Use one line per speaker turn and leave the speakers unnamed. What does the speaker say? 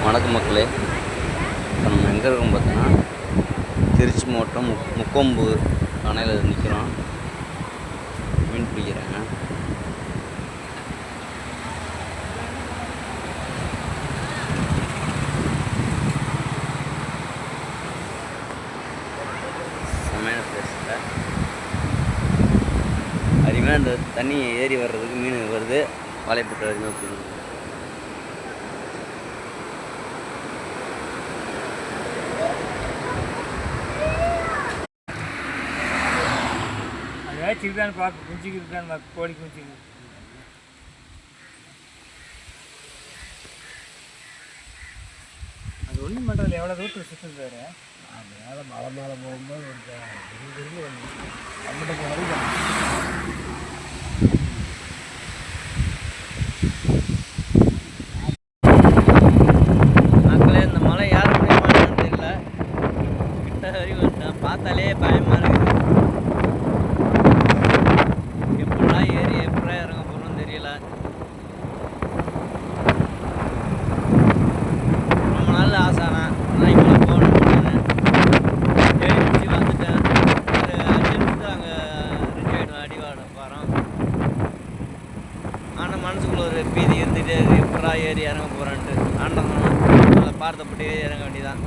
வணக்கம் மக்களே. இப்போ நம்ம எங்கே இருக்கோம் பார்த்தோன்னா திருச்சி மாவட்டம் முக்கொம்பு அணையில் நிற்கிறோம். மீன் பிடிக்கிறாங்க. செமையான பிளேஸில் அருமையாக அந்த தண்ணி ஏறி வர்றதுக்கு மீன் வருது. வாழைப்பட்டு அருமையாக பிடிக்கும்.
சிறுதான் பார்க்க குஞ்சுக்கு இருக்கான்னு பார்க்க கோழி குஞ்சுக்கு அது ஒன்றும் பண்ணுறதில்ல. எவ்வளோ தூரத்துக்கு சுற்றுது வேறு மேலே மலை மேலே போகும்போது
மக்களே, இந்த மலை யார் முடியுமான்னு தெரியல. கிட்ட வரைக்கும் பார்த்தாலே பயமாக இருக்குது. எப்படிலாம் ஏறி எப்படா இறங்க போகிறோம்னு தெரியல. ரொம்ப நாள் ஆசானா ஆனால் இங்கே போகணும் அப்படின்னு தேடி பிடிச்சி வந்துட்டேன். ஒரு 5 நிமிஷம் அங்கே ரெடி ஆகிடும். அடிவாட பாரம். ஆனால் மனசுக்குள்ள ஒரு பீதி இருந்துகிட்டே இருக்குது. எப்படா ஏறி இறங்க போகிறேன்ட்டு. ஆண்டவன் அதை பார்த்தப்பட்டு ஏறி இறங்க வேண்டியதான்.